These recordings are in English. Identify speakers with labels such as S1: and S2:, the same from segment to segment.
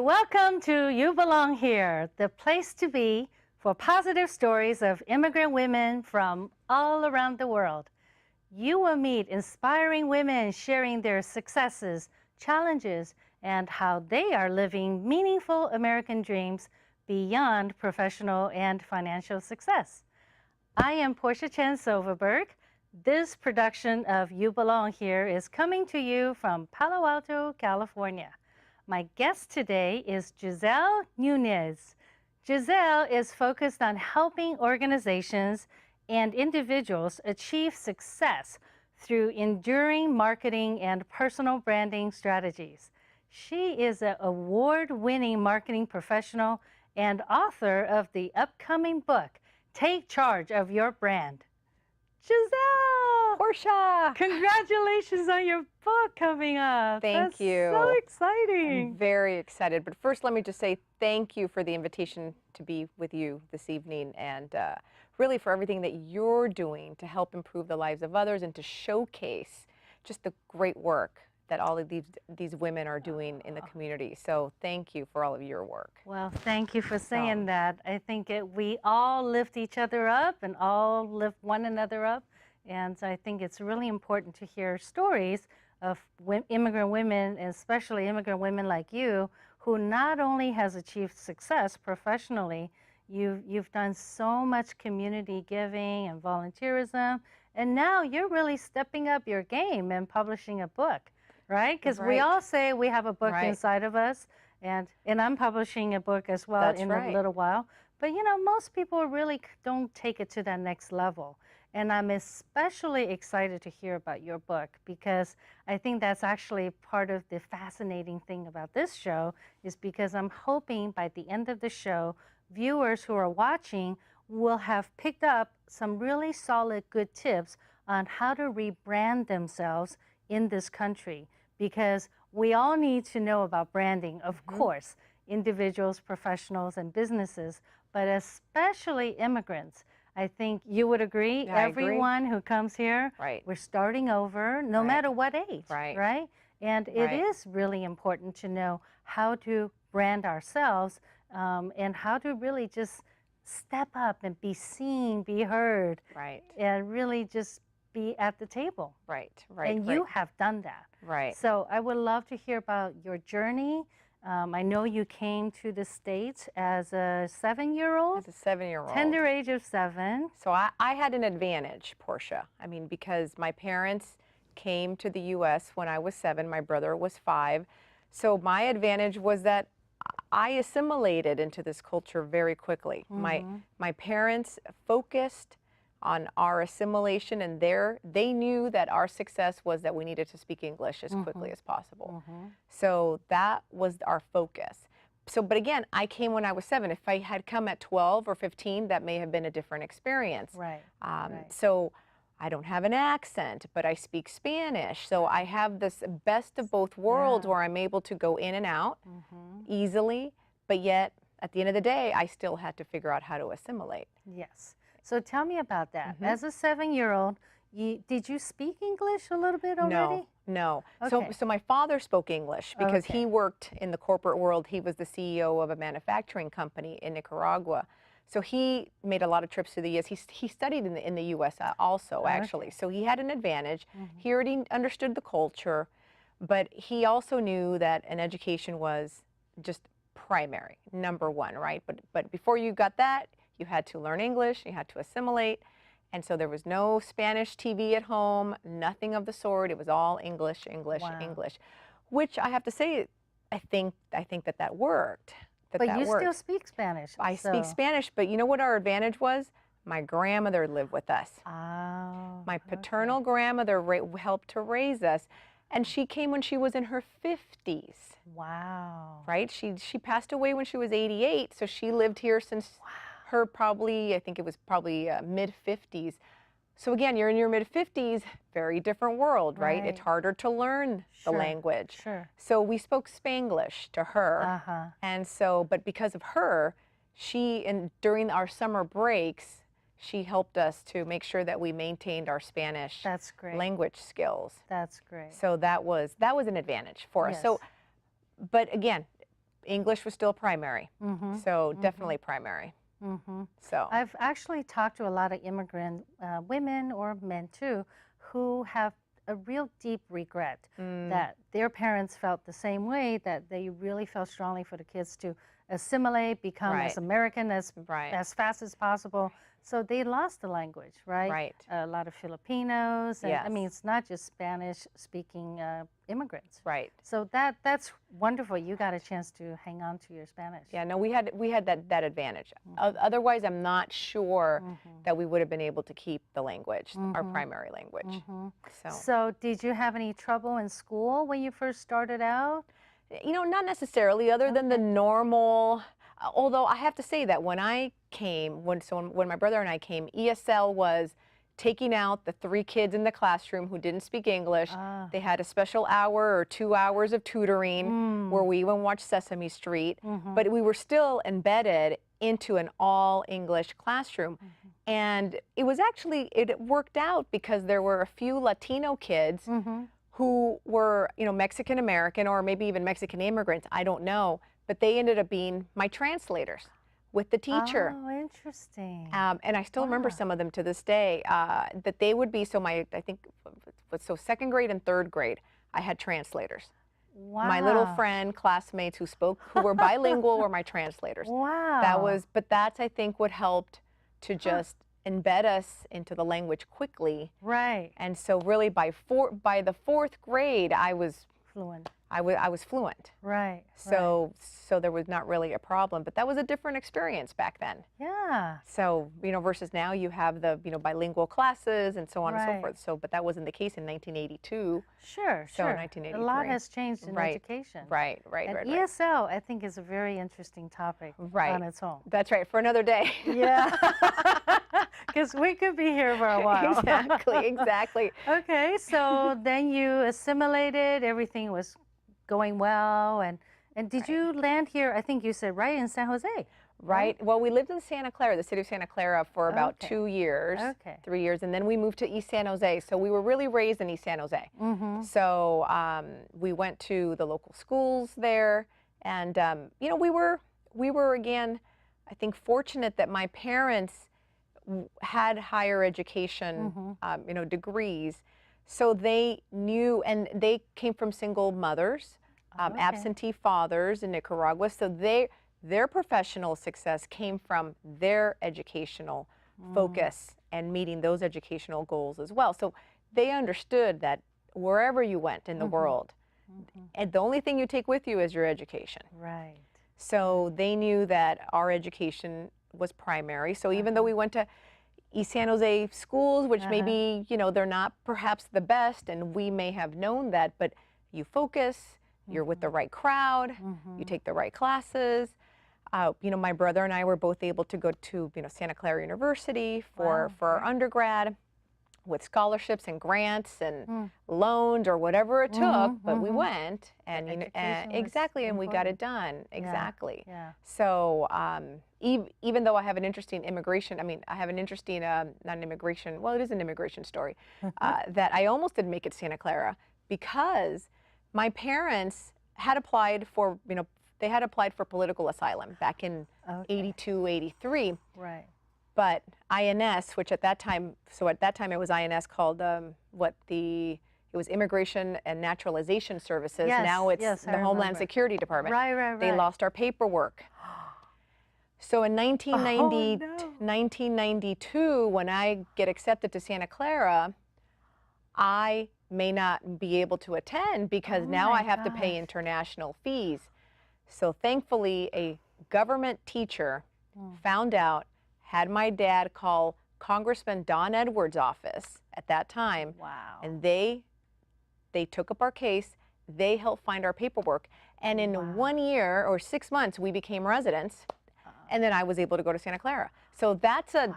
S1: Welcome to You Belong Here, the place to be for positive stories of immigrant women from all around the world. You will meet inspiring women sharing their successes, challenges, and how they are living meaningful American dreams beyond professional and financial success. I am Porcia Chen Silverberg. This production of You Belong Here is coming to you from Palo Alto, California. My guest today is Guisselle Nunez. Guisselle is focused on helping organizations and individuals achieve success through enduring marketing and personal branding strategies. She is an award-winning marketing professional and author of the upcoming book, Take Charge of Your Brand. Guisselle!
S2: Porcia!
S1: Congratulations on your book coming up.
S2: Thank you.
S1: So exciting.
S2: I'm very excited. But first, let me just say thank you for the invitation to be with you this evening and really for everything that you're doing to help improve the lives of others and to showcase just the great work that all of these women are doing in the community. So thank you for all of your work.
S1: Well, thank you for saying that. I think we all lift each other up and all lift one another up. And I think it's really important to hear stories of immigrant women, and especially immigrant women like you, who not only has achieved success professionally, you've done so much community giving and volunteerism, and now you're really stepping up your game and publishing a book. Right? Because we all say we have a book inside of us, and I'm publishing a book as well in a little while. But you know, most people really don't take it to that next level. And I'm especially excited to hear about your book because I think that's actually part of the fascinating thing about this show is because I'm hoping by the end of the show, viewers who are watching will have picked up some really solid good tips on how to rebrand themselves in this country. Because we all need to know about branding, of course, individuals, professionals, and businesses, but especially immigrants. I think you would agree, everyone who comes here, we're starting over, no matter what age, right? And it is really important to know how to brand ourselves and how to really just step up and be seen, be heard, and really just be at the table. And you have done that. So I would love to hear about your journey. I know you came to the States as a 7-year-old.
S2: As a 7-year-old.
S1: Tender age of 7.
S2: So I had an advantage, Porcia. I mean, because my parents came to the U.S. when I was 7. My brother was 5. So my advantage was that I assimilated into this culture very quickly. My parents focused on our assimilation, and they knew that our success was that we needed to speak English as quickly as possible. So that was our focus. So, but again, I came when I was 7. If I had come at 12 or 15, that may have been a different experience. So I don't have an accent, but I speak Spanish. So I have this best of both worlds where I'm able to go in and out easily, but yet at the end of the day, I still had to figure out how to assimilate.
S1: Yes. So tell me about that. As a 7-year-old, did you speak English a little bit already?
S2: No. So my father spoke English because he worked in the corporate world. He was the CEO of a manufacturing company in Nicaragua. So he made a lot of trips to the U.S. He studied in the U.S. also, actually. So he had an advantage. He already understood the culture, but he also knew that an education was just primary, number one, right? But before you got that, you had to learn English, you had to assimilate, and so there was no Spanish TV at home, nothing of the sort. It was all English, English, English, which I have to say, I think that worked.
S1: But you still speak Spanish.
S2: I speak Spanish, but you know what our advantage was? My grandmother lived with us. My paternal grandmother helped to raise us, and she came when she was in her 50s.
S1: Wow.
S2: Right? She passed away when she was 88, so she lived here since her probably, I think it was probably mid-50s. So again, you're in your mid-50s, very different world, right? It's harder to learn the language. So we spoke Spanglish to her. And so, but because of her, during our summer breaks, she helped us to make sure that we maintained our Spanish language skills.
S1: That's great.
S2: So that was an advantage for us. So, but again, English was still primary. So definitely primary. So
S1: I've actually talked to a lot of immigrant women or men too who have a real deep regret that their parents felt the same way, that they really felt strongly for the kids to assimilate, become as American as fast as possible. So they lost the language, right?
S2: Right.
S1: A lot of Filipinos, and I mean, it's not just Spanish-speaking immigrants.
S2: Right.
S1: So that's wonderful. You got a chance to hang on to your Spanish.
S2: Yeah, no, we had that advantage. Otherwise, I'm not sure that we would have been able to keep the language, our primary language.
S1: So did you have any trouble in school when you first started out?
S2: You know, not necessarily, other than the normal. Although I have to say that when I came, when my brother and I came, ESL was taking out the 3 kids in the classroom who didn't speak English. They had a special hour or 2 hours of tutoring where we even watched Sesame Street, but we were still embedded into an all English classroom. And it was actually, it worked out because there were a few Latino kids who were, you know, Mexican American or maybe even Mexican immigrants, I don't know, but they ended up being my translators with the teacher.
S1: Oh, interesting.
S2: And I still remember some of them to this day, that they would be, so I think, so 2nd grade and 3rd grade, I had translators.
S1: Wow.
S2: My little friend, classmates who were bilingual were my translators.
S1: Wow.
S2: But that's, I think, what helped to just embed us into the language quickly.
S1: Right.
S2: And so really by the 4th grade, I was
S1: Fluent.
S2: I was fluent.
S1: Right.
S2: So there was not really a problem, but that was a different experience back then.
S1: Yeah.
S2: So, you know, versus now you have the, you know, bilingual classes and so on and so forth. So, but that wasn't the case in 1982.
S1: Sure,
S2: So
S1: sure.
S2: in 1983.
S1: A lot has changed in education.
S2: Right.
S1: And ESL, I think, is a very interesting topic on its own.
S2: That's right, for another day.
S1: Yeah. Because we could be here for a while.
S2: Exactly.
S1: Okay, so then you assimilated, everything was going well, and did you land here, I think you said, right in San Jose?
S2: Right. Well, we lived in Santa Clara, the city of Santa Clara, for about 2 years, 3 years, and then we moved to East San Jose. So we were really raised in East San Jose. So we went to the local schools there, and you know, we were again, I think, fortunate that my parents had higher education, you know, degrees. So they knew, and they came from single mothers, absentee fathers in Nicaragua. So their professional success came from their educational focus and meeting those educational goals as well. So they understood that wherever you went in the world, and the only thing you take with you is your education.
S1: Right.
S2: So they knew that our education was primary. So even though we went to East San Jose schools, which maybe, you know, they're not perhaps the best, and we may have known that, but you focus, you're with the right crowd, you take the right classes. You know, my brother and I were both able to go to, you know, Santa Clara University for our undergrad with scholarships and grants and loans or whatever it took, but we went, and you know, exactly, and we got it done. Exactly.
S1: Yeah.
S2: So even though I have an interesting immigration, I mean, I have an interesting, not an immigration, well, it is an immigration story, that I almost didn't make it to Santa Clara because my parents had applied for, you know, they had applied for political asylum back in 82, 83.
S1: Right.
S2: But INS, which at that time, so at that time it was INS called it was Immigration and Naturalization Services.
S1: Yes,
S2: now it's
S1: yes,
S2: the Homeland Security Department.
S1: Right.
S2: They lost our paperwork. So in 1992, when I get accepted to Santa Clara, I may not be able to attend because now I have to pay international fees. So thankfully, a government teacher found out, had my dad call Congressman Don Edwards' office at that time.
S1: Wow.
S2: And they took up our case. They helped find our paperwork. And in 1 year or 6 months, we became residents. And then I was able to go to Santa Clara. So that's a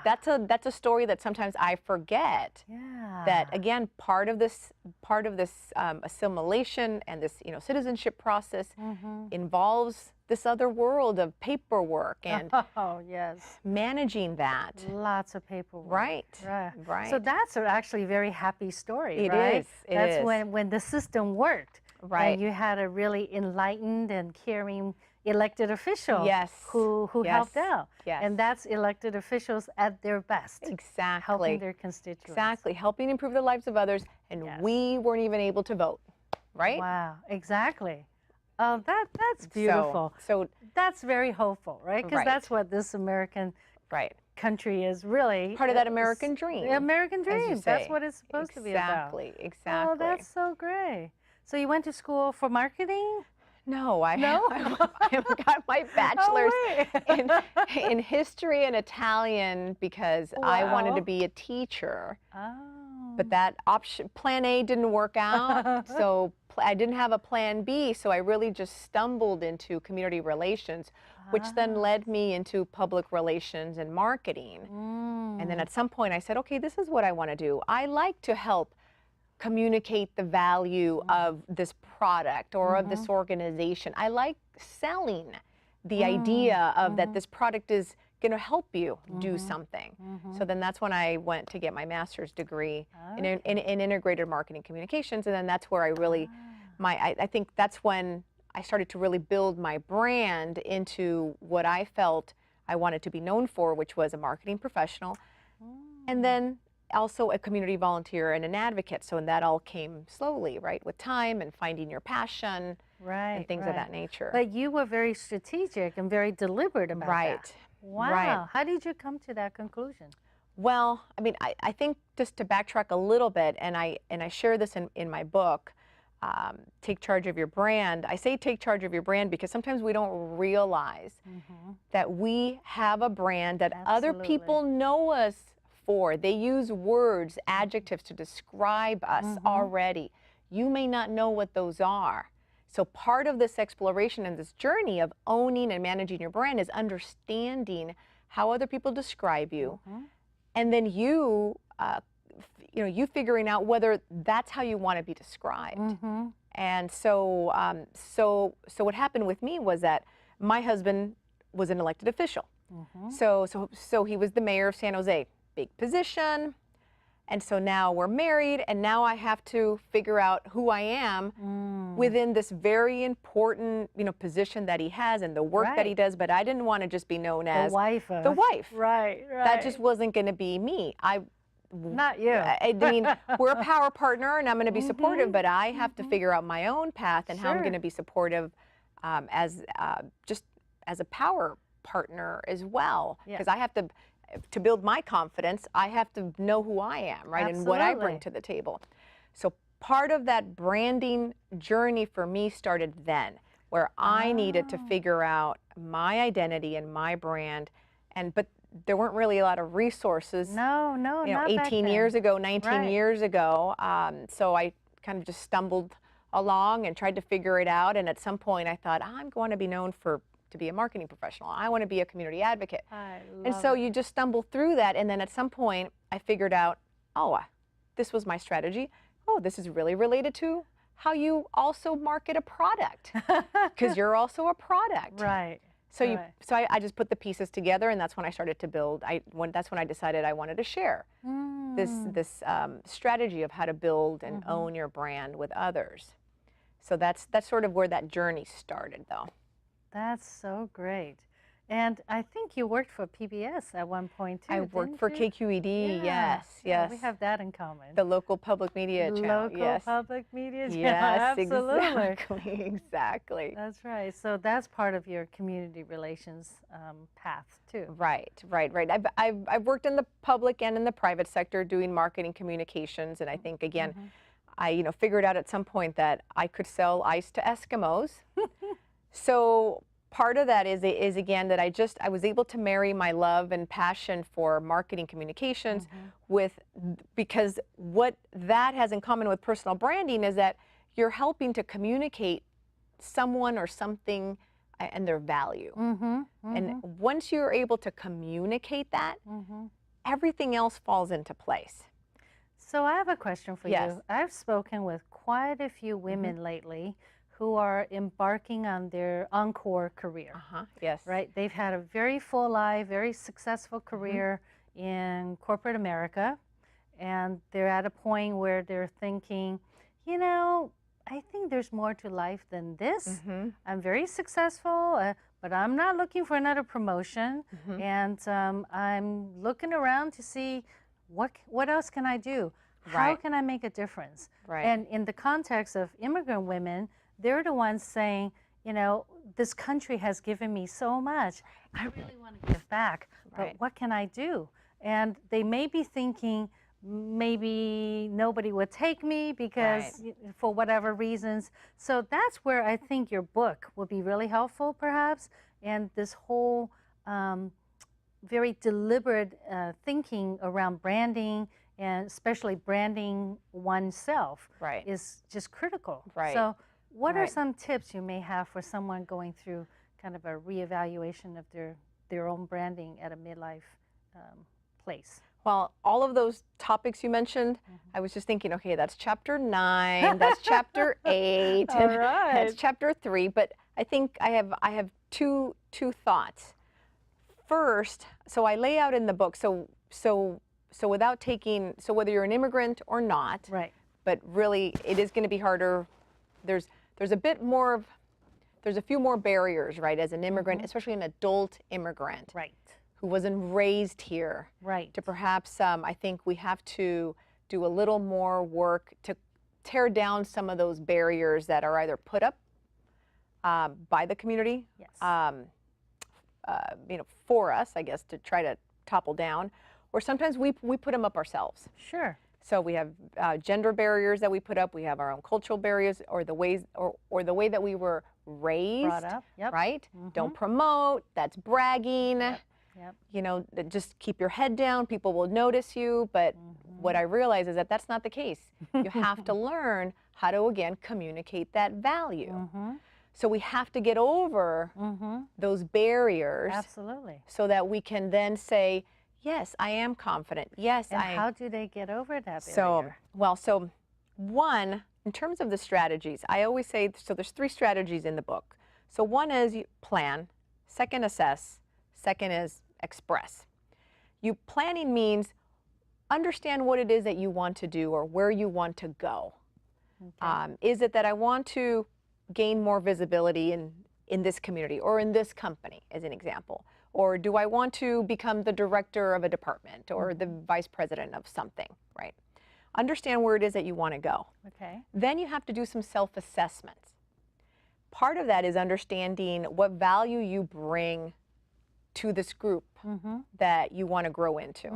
S2: story that sometimes I forget.
S1: Yeah.
S2: That again, part of this assimilation and this, you know, citizenship process involves this other world of paperwork and managing that.
S1: Lots of paperwork.
S2: Right.
S1: So that's actually a very happy story,
S2: It
S1: right?
S2: is. It
S1: that's
S2: is.
S1: when the system worked.
S2: Right.
S1: And you had a really enlightened and caring elected official
S2: Yes.
S1: who
S2: Yes.
S1: helped out.
S2: Yes.
S1: And that's elected officials at their best.
S2: Exactly.
S1: Helping their constituents.
S2: Exactly. Helping improve the lives of others. And
S1: Yes.
S2: we weren't even able to vote, right?
S1: Wow, exactly. Oh, that's beautiful.
S2: So
S1: that's very hopeful, right? Because
S2: Right.
S1: that's what this American
S2: right.
S1: country is really.
S2: Part of that American dream.
S1: The American
S2: as you
S1: dream. That's
S2: say.
S1: what it's supposed to be about.
S2: Exactly. Exactly.
S1: Oh, that's so great. So you went to school for marketing?
S2: No, I
S1: No?
S2: I got my bachelor's
S1: Oh,
S2: in history and Italian because I wanted
S1: Wow.
S2: to be a teacher.
S1: Oh.
S2: But that option, plan A didn't work out, so I didn't have a plan B, so I really just stumbled into community relations, which then led me into public relations and marketing. And then at some point I said, okay, this is what I want to do. I like to help communicate the value of this product or of this organization. I like selling the idea of that this product is going to help you do something. So then that's when I went to get my master's degree in integrated marketing communications, and then that's where I really, I think that's when I started to really build my brand into what I felt I wanted to be known for, which was a marketing professional, and then also a community volunteer and an advocate. So that all came slowly, right, with time and finding your passion and things of that nature.
S1: But you were very strategic and very deliberate about that. Wow.
S2: Right.
S1: How did you come to that conclusion?
S2: Well, I mean, I think just to backtrack a little bit, and I share this in my book, Take Charge of Your Brand. I say take charge of your brand because sometimes we don't realize that we have a brand that other people know us for. They use words, adjectives to describe us already. You may not know what those are. So part of this exploration and this journey of owning and managing your brand is understanding how other people describe you, and then you figuring out whether that's how you want to be described. And so, so what happened with me was that my husband was an elected official. So he was the mayor of San Jose, big position. And so now we're married, and now I have to figure out who I am within this very important, position that he has and the work that he does. But I didn't want to just be known as
S1: the wife. Right.
S2: That just wasn't going to be me.
S1: Not you.
S2: I mean, we're a power partner, and I'm going to be supportive, but I have to figure out my own path and how I'm going to be supportive just as a power partner as well. Because I have to build my confidence, I have to know who I am, right? And what I bring to the table. So part of that branding journey for me started then, where I needed to figure out my identity and my brand. But there weren't really a lot of resources.
S1: No, not
S2: 18 years ago, 19 years ago. So I kind of just stumbled along and tried to figure it out. And at some point I thought, I'm going to be known to be a marketing professional. I want to be a community advocate. And so you just stumble through that, and then at some point I figured out, this was my strategy. This is really related to how you also market a product, because you're also a product.
S1: Right.
S2: So I just put the pieces together, and that's when I started to build. That's when I decided I wanted to share this strategy of how to build and own your brand with others. So that's sort of where that journey started, though.
S1: That's so great. And I think you worked for PBS at one point, too.
S2: I worked for KQED, yes.
S1: We have that in common.
S2: The local public media channel,
S1: Local public media channel,
S2: yes,
S1: absolutely.
S2: Exactly.
S1: That's right. So that's part of your community relations path, too.
S2: Right. I've worked in the public and in the private sector doing marketing communications, and I think, again, I figured out at some point that I could sell ice to Eskimos. So part of that is again that I was able to marry my love and passion for marketing communications because what that has in common with personal branding is that you're helping to communicate someone or something and their value. And once you're able to communicate that, everything else falls into place.
S1: So I have a question for you. I've spoken with quite a few women lately who are embarking on their Encore career. Right? They've had a very full life, very successful career in corporate America, and they're at a point where they're thinking, I think there's more to life than this.
S2: Mm-hmm.
S1: I'm very successful, but I'm not looking for another promotion.
S2: Mm-hmm.
S1: And I'm looking around to see what else can I do? How
S2: Right.
S1: can I make a difference?
S2: Right.
S1: And in the context of immigrant women, they're the ones saying, you know, this country has given me so much. I really want to give back, but
S2: Right.
S1: what can I do? And they may be thinking, maybe nobody would take me because for whatever reasons. So that's where I think your book will be really helpful, perhaps, and this whole very deliberate thinking around branding, and especially branding oneself,
S2: Right.
S1: is just critical.
S2: Right.
S1: So what are
S2: Right.
S1: some tips you may have for someone going through kind of a reevaluation of their own branding at a midlife place?
S2: Well, all of those topics you mentioned, I was just thinking, okay, that's chapter 9, that's chapter 8,
S1: All right.
S2: that's chapter 3. But I think I have two thoughts. First, so I lay out in the book, so without taking, so whether you're an immigrant or not,
S1: Right.
S2: but really it is going to be harder. There's a bit more of, there's a few more barriers, right, as an immigrant, especially an adult immigrant.
S1: Right.
S2: Who wasn't raised here,
S1: Right.
S2: to perhaps, I think we have to do a little more work to tear down some of those barriers that are either put up by the community,
S1: Yes.
S2: you know, for us, I guess, to try to topple down, or sometimes we put them up ourselves.
S1: Sure.
S2: So we have gender barriers that we put up. We have our own cultural barriers, or the ways, or the way that we were raised.
S1: Brought up. Yep.
S2: Right? Don't promote. That's bragging.
S1: Yep.
S2: You know, just keep your head down. People will notice you. But what I realize is that that's not the case. You have to learn how to, again, communicate that value. So we have to get over those barriers.
S1: Absolutely.
S2: So that we can then say, yes, I am confident. Yes,
S1: And how do they get over that barrier?
S2: So one, in terms of the strategies, I always say, so there's 3 strategies in the book. So one is plan, second assess, second is express. Planning means understand what it is that you want to do or where you want to go.
S1: Okay.
S2: Is it that I want to gain more visibility in this community or in this company, as an example? Or do I want to become the director of a department or the vice president of something, right? Understand where it is that you want to go.
S1: Okay.
S2: Then you have to do some self-assessments. Part of that is understanding what value you bring to this group that you want to grow into.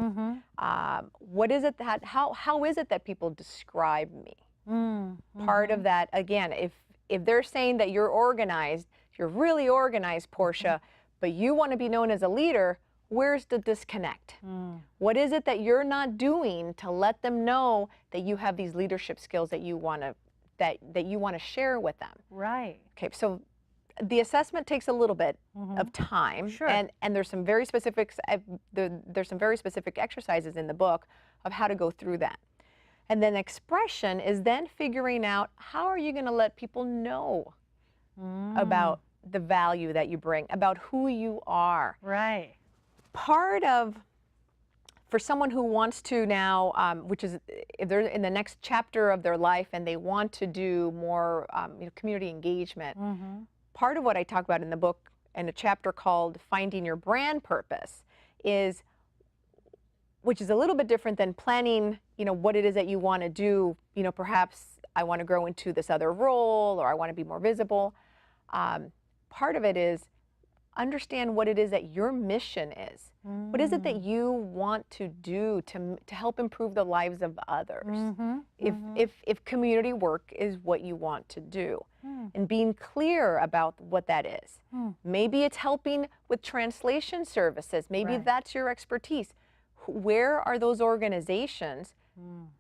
S2: What is it that, how is it that people describe me? Part of that, again, if they're saying that you're organized, you're really organized, Portia, but you want to be known as a leader, where's the disconnect? What is it that you're not doing to let them know that you have these leadership skills that you want to share with them?
S1: Right.
S2: Okay, so the assessment takes a little bit of time,
S1: Sure.
S2: and there's some very specifics. There's some very specific exercises in the book of how to go through that. And then expression is then figuring out how are you going to let people know about the value that you bring, about who you are.
S1: Right.
S2: Part of, for someone who wants to now, which is if they're in the next chapter of their life and they want to do more community engagement, part of what I talk about in the book in a chapter called Finding Your Brand Purpose is, which is a little bit different than planning, what it is that you want to do. Perhaps I want to grow into this other role or I want to be more visible. Part of it is understand what it is that your mission is. What is it that you want to do to help improve the lives of others? If community work is what you want to do, and being clear about what that is. Maybe it's helping with translation services. Maybe
S1: Right.
S2: that's your expertise. Where are those organizations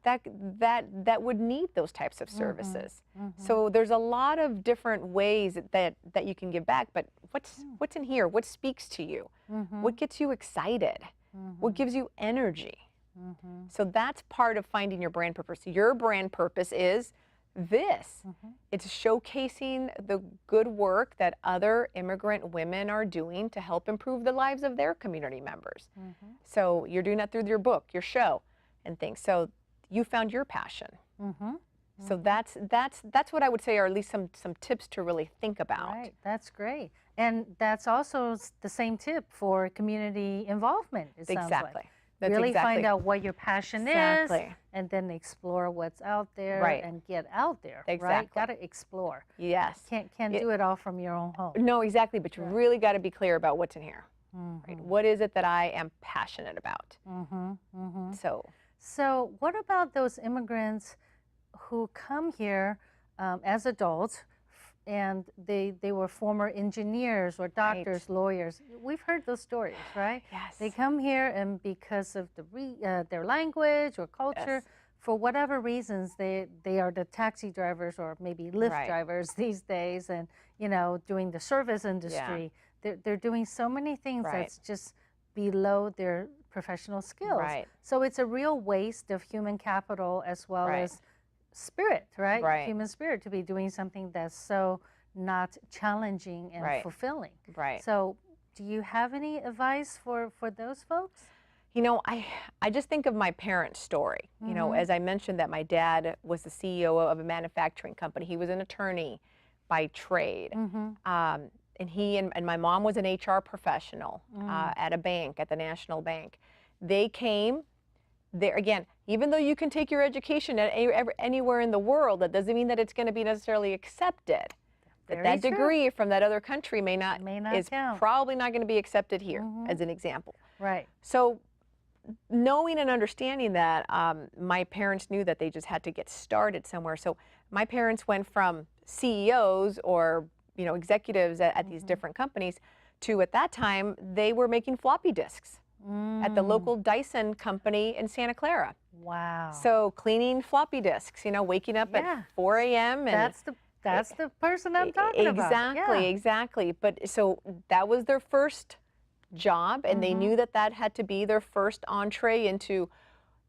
S2: that would need those types of services? So there's a lot of different ways that you can give back, but what's in here? What speaks to you? What gets you excited? What gives you energy? So that's part of finding your brand purpose. Your brand purpose is this. It's showcasing the good work that other immigrant women are doing to help improve the lives of their community members. So you're doing that through your book, your show, and things. So you found your passion. So that's what I would say are at least some tips to really think about.
S1: Right, that's great. And that's also the same tip for community involvement, it sounds
S2: Exactly.
S1: like.
S2: That's
S1: really
S2: exactly.
S1: find out what your passion is, and then explore what's out there and get out there.
S2: Exactly.
S1: Right? Got to explore.
S2: Yes.
S1: Can't do it all from your own home.
S2: No, exactly. But you really got to be clear about what's in here. Right? What is it that I am passionate about?
S1: So what about those immigrants who come here as adults, and they were former engineers or doctors, lawyers? We've heard those stories, right?
S2: Yes.
S1: They come here, and because of their language or culture, for whatever reasons, they are the taxi drivers or maybe Lyft drivers these days, and doing the service industry. They're doing so many things that's just below their professional skills. So it's a real waste of human capital as well as spirit, right? Human spirit, to be doing something that's so not challenging and fulfilling. So do you have any advice for those folks?
S2: I just think of my parents' story. As I mentioned, that my dad was the CEO of a manufacturing company. He was an attorney by trade. And he and my mom was an HR professional at a bank, at the National Bank. They came there, again, even though you can take your education at anywhere in the world, that doesn't mean that it's going to be necessarily accepted. That degree from that other country may not is
S1: count.
S2: Probably not going to be accepted here, as an example.
S1: Right.
S2: So knowing and understanding that, my parents knew that they just had to get started somewhere. So my parents went from CEOs or executives at these different companies to, at that time, they were making floppy disks at the local Dyson company in Santa Clara.
S1: Wow.
S2: So cleaning floppy disks, waking up at 4 a.m. and
S1: that's the person I'm talking about.
S2: Exactly. But so that was their first job, and they knew that had to be their first entree into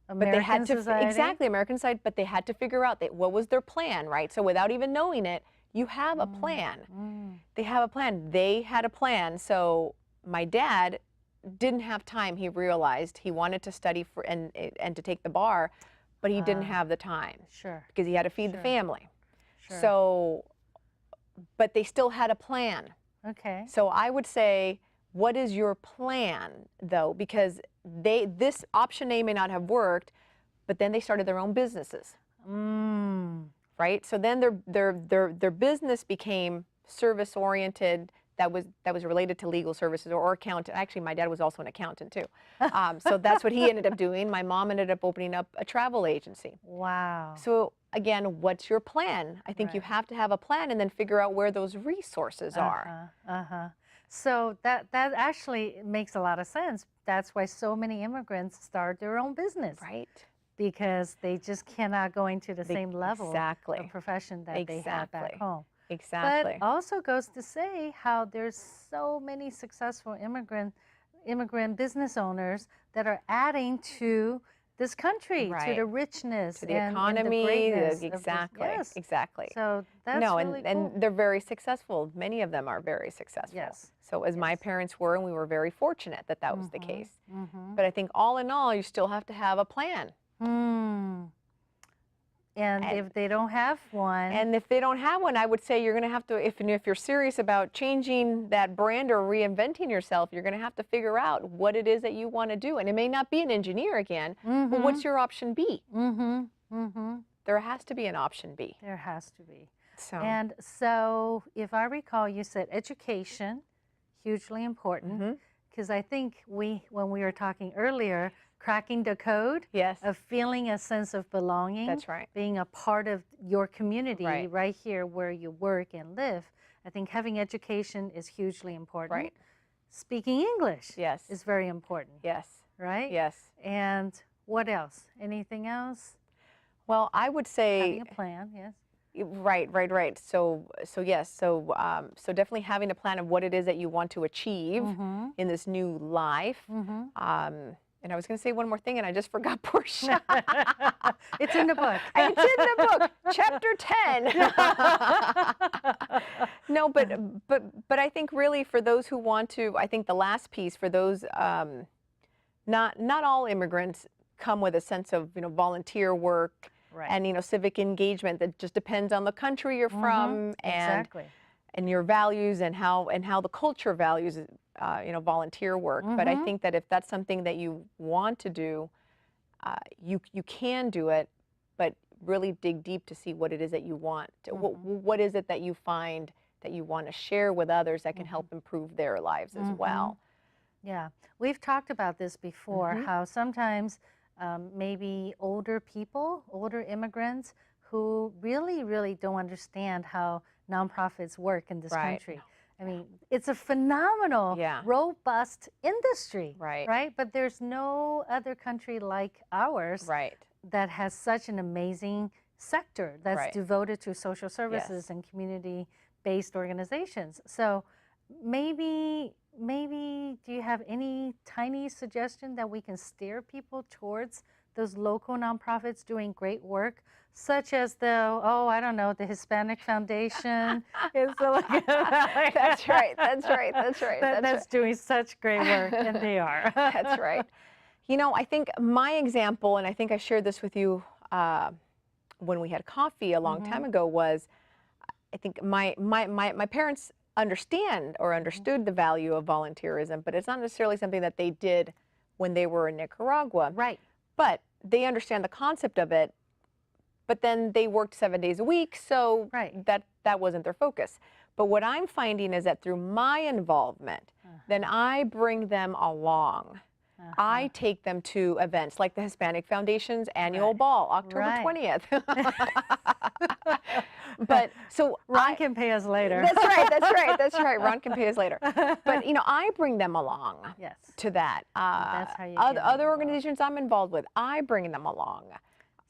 S1: American society.
S2: Exactly, American side, but they had to figure out what was their plan, right? So without even knowing it, you have a plan. They have a plan. They had a plan. So my dad didn't have time. He realized he wanted to study and to take the bar, but he didn't have the time. Because he had to feed the family. So, but they still had a plan.
S1: Okay.
S2: So I would say, what is your plan, though? Because this option A may not have worked, but then they started their own businesses. Right? So then their business became service-oriented. That was related to legal services or accountant. Actually, my dad was also an accountant too. So that's what he ended up doing. My mom ended up opening up a travel agency.
S1: Wow.
S2: So again, what's your plan? I think you have to have a plan and then figure out where those resources are.
S1: So that actually makes a lot of sense. That's why so many immigrants start their own business.
S2: Right.
S1: Because they just cannot go into the same level of profession that they had back home.
S2: Exactly.
S1: But also goes to say how there's so many successful immigrant business owners that are adding to this country, to the richness,
S2: to the economy,
S1: and the greatness
S2: exactly.
S1: So that's really cool.
S2: And they're very successful. Many of them are very successful. So as my parents were, and we were very fortunate that was the case. But I think all in all, you still have to have a plan.
S1: And if they don't have one.
S2: And if they don't have one, I would say you're going to have to, if you're serious about changing that brand or reinventing yourself, you're going to have to figure out what it is that you want to do. And it may not be an engineer again, but what's your option B? There has to be an option B.
S1: There has to be.
S2: So.
S1: And so if I recall, you said education, hugely important, because I think when we were talking earlier, cracking the code of feeling a sense of belonging.
S2: That's right.
S1: Being a part of your community right here where you work and live. I think having education is hugely important.
S2: Right.
S1: Speaking English is very important.
S2: Yes.
S1: Right?
S2: Yes.
S1: And what else? Anything else?
S2: Well, I would say
S1: having a plan, yes.
S2: Right. So yes. So definitely having a plan of what it is that you want to achieve in this new life. And I was going to say one more thing, and I just forgot, Portia.
S1: It's in the book.
S2: It's in the book, chapter 10. No, but I think really for those who want to, I think the last piece for those, not all immigrants come with a sense of volunteer work
S1: Right.
S2: and civic engagement that just depends on the country you're from
S1: Exactly.
S2: and your values and how the culture values volunteer work. But I think that if that's something that you want to do, you can do it, but really dig deep to see what it is that you want. What is it that you find that you want to share with others that can help improve their lives as well?
S1: Yeah, we've talked about this before, how sometimes maybe older people, older immigrants who really, really don't understand how nonprofits work in this country. I mean, it's a phenomenal, robust industry, right? But there's no other country like ours that has such an amazing sector that's devoted to social services and community-based organizations. So maybe do you have any tiny suggestion that we can steer people towards those local nonprofits doing great work, such as the Hispanic Foundation?
S2: That's right.
S1: That's doing such great work, and they are.
S2: That's right. I think my example, and I think I shared this with you when we had coffee a long time ago, was I think my parents understood the value of volunteerism, but it's not necessarily something that they did when they were in Nicaragua.
S1: Right.
S2: But they understand the concept of it, but then they worked 7 days a week, so that wasn't their focus. But what I'm finding is that through my involvement, then I bring them along. I take them to events like the Hispanic Foundation's annual ball, October 20th. But so
S1: Ron can pay us later.
S2: That's right. Ron can pay us later. But I bring them along to that.
S1: That's how you
S2: other organizations I'm involved with, I bring them along.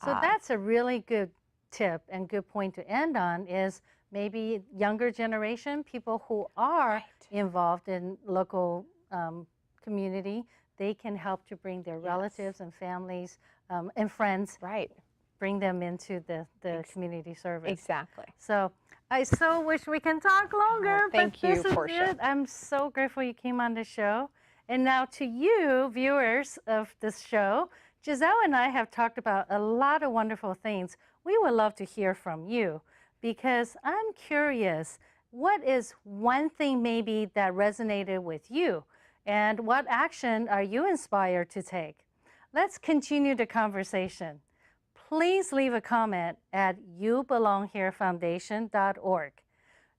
S1: So that's a really good tip and good point to end on, is maybe younger generation, people who are involved in local community, they can help to bring their relatives and families and friends, bring them into the community service.
S2: Exactly.
S1: So I so wish we can talk longer.
S2: Thank you, Portia.
S1: I'm so grateful you came on the show. And now to you, viewers of this show, Guisselle and I have talked about a lot of wonderful things. We would love to hear from you, because I'm curious, what is one thing maybe that resonated with you? And what action are you inspired to take? Let's continue the conversation. Please leave a comment at youbelongherefoundation.org.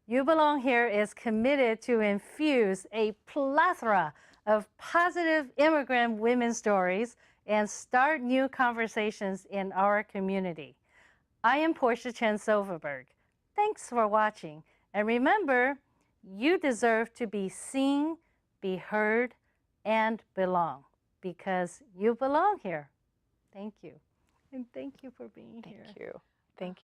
S1: You Belong Here is committed to infuse a plethora of positive immigrant women's stories and start new conversations in our community. I am Porcia Chen Silverberg. Thanks for watching. And remember, you deserve to be seen, be heard, and belong, because you belong here. Thank you. And thank you for being here.
S2: Thank you.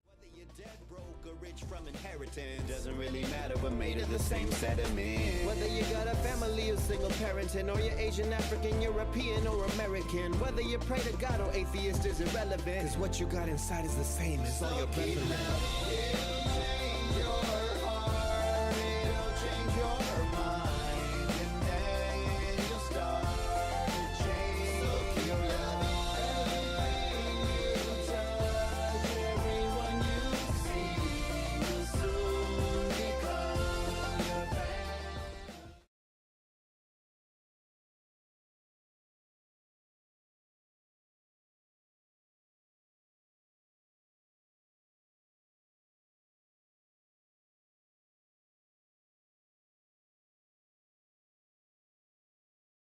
S3: Whether you're dead, broke, or rich from inheritance, doesn't really matter, we're made of the same sediment. Whether you got a family or single parenting, or you're Asian, African, European, or American, whether you pray to God or atheist is irrelevant, 'cause what you got inside is the same as all your preference.